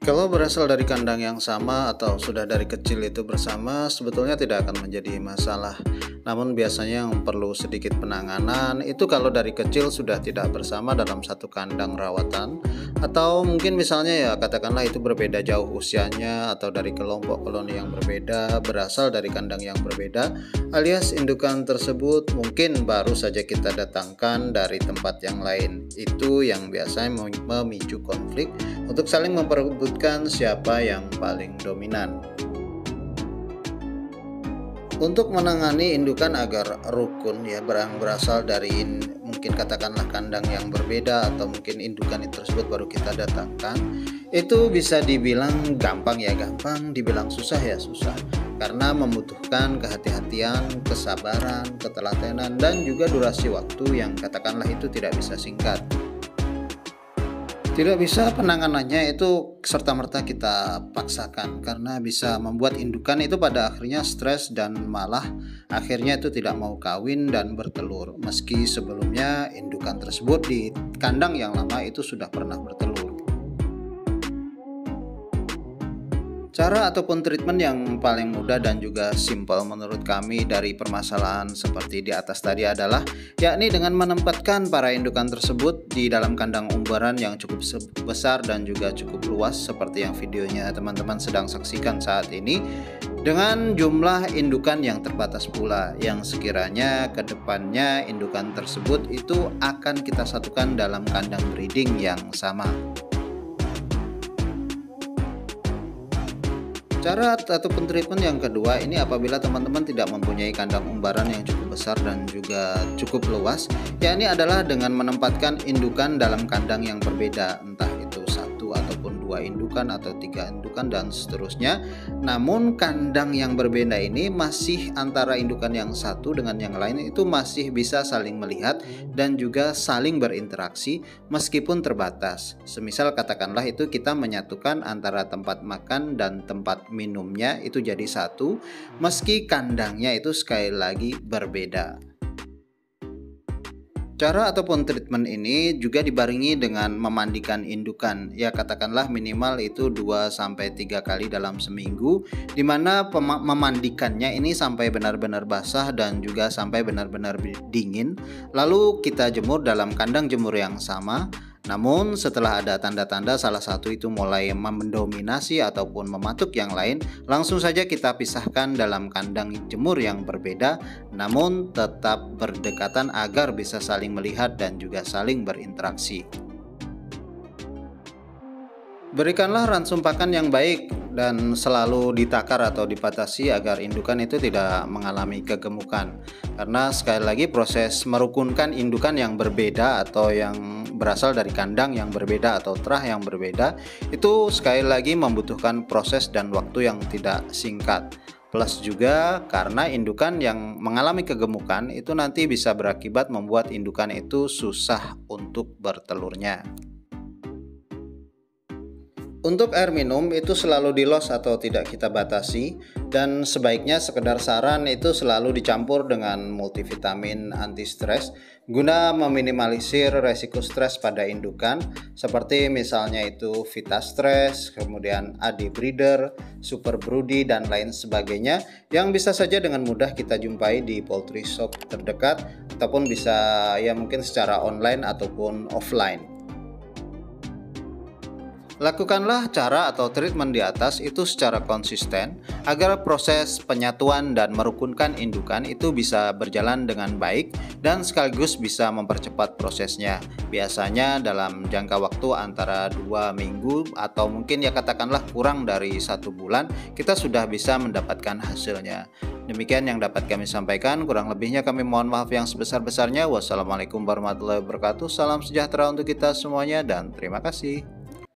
Kalau berasal dari kandang yang sama atau sudah dari kecil itu bersama, sebetulnya tidak akan menjadi masalah. Namun biasanya yang perlu sedikit penanganan itu kalau dari kecil sudah tidak bersama dalam satu kandang rawatan, atau mungkin misalnya ya katakanlah itu berbeda jauh usianya atau dari kelompok koloni yang berbeda, berasal dari kandang yang berbeda, alias indukan tersebut mungkin baru saja kita datangkan dari tempat yang lain. Itu yang biasanya memicu konflik untuk saling memperebutkan siapa yang paling dominan. Untuk menangani indukan agar rukun ya berasal dari mungkin katakanlah kandang yang berbeda atau mungkin indukan itu tersebut baru kita datangkan, itu bisa dibilang gampang ya gampang, dibilang susah ya susah, karena membutuhkan kehati-hatian, kesabaran, ketelatenan, dan juga durasi waktu yang katakanlah itu tidak bisa singkat. Tidak bisa penanganannya itu serta-merta kita paksakan, karena bisa membuat indukan itu pada akhirnya stres dan malah akhirnya itu tidak mau kawin dan bertelur, meski sebelumnya indukan tersebut di kandang yang lama itu sudah pernah bertelur. Cara ataupun treatment yang paling mudah dan juga simpel menurut kami dari permasalahan seperti di atas tadi adalah yakni dengan menempatkan para indukan tersebut di dalam kandang umbaran yang cukup besar dan juga cukup luas seperti yang videonya teman-teman sedang saksikan saat ini, dengan jumlah indukan yang terbatas pula, yang sekiranya ke depannya indukan tersebut itu akan kita satukan dalam kandang breeding yang sama. Cara ataupun treatment yang kedua ini apabila teman-teman tidak mempunyai kandang umbaran yang cukup besar dan juga cukup luas, yakni adalah dengan menempatkan indukan dalam kandang yang berbeda, entah itu satu ataupun dua indukan atau tiga indukan dan seterusnya. Namun kandang yang berbeda ini masih antara indukan yang satu dengan yang lain itu masih bisa saling melihat dan juga saling berinteraksi meskipun terbatas. Semisal katakanlah itu kita menyatukan antara tempat makan dan tempat minumnya itu jadi satu, meski kandangnya itu sekali lagi berbeda. Cara ataupun treatment ini juga dibarengi dengan memandikan indukan, ya katakanlah minimal itu 2-3 kali dalam seminggu, dimana memandikannya ini sampai benar-benar basah dan juga sampai benar-benar dingin, lalu kita jemur dalam kandang jemur yang sama. Namun setelah ada tanda-tanda salah satu itu mulai mendominasi ataupun mematuk yang lain, langsung saja kita pisahkan dalam kandang jemur yang berbeda, namun tetap berdekatan agar bisa saling melihat dan juga saling berinteraksi. Berikanlah ransum pakan yang baik dan selalu ditakar atau dibatasi agar indukan itu tidak mengalami kegemukan. Karena sekali lagi proses merukunkan indukan yang berbeda atau yang berasal dari kandang yang berbeda atau terah yang berbeda itu sekali lagi membutuhkan proses dan waktu yang tidak singkat. Plus juga karena indukan yang mengalami kegemukan itu nanti bisa berakibat membuat indukan itu susah untuk bertelurnya. Untuk air minum itu selalu di-los atau tidak kita batasi, dan sebaiknya sekedar saran itu selalu dicampur dengan multivitamin anti stres guna meminimalisir resiko stres pada indukan seperti misalnya itu Vitastres, kemudian AD Breeder, Super Broody dan lain sebagainya yang bisa saja dengan mudah kita jumpai di poultry shop terdekat ataupun bisa ya mungkin secara online ataupun offline. Lakukanlah cara atau treatment di atas itu secara konsisten agar proses penyatuan dan merukunkan indukan itu bisa berjalan dengan baik dan sekaligus bisa mempercepat prosesnya. Biasanya dalam jangka waktu antara 2 minggu atau mungkin ya katakanlah kurang dari 1 bulan kita sudah bisa mendapatkan hasilnya. Demikian yang dapat kami sampaikan, kurang lebihnya kami mohon maaf yang sebesar-besarnya. Wassalamualaikum warahmatullahi wabarakatuh. Salam sejahtera untuk kita semuanya dan terima kasih.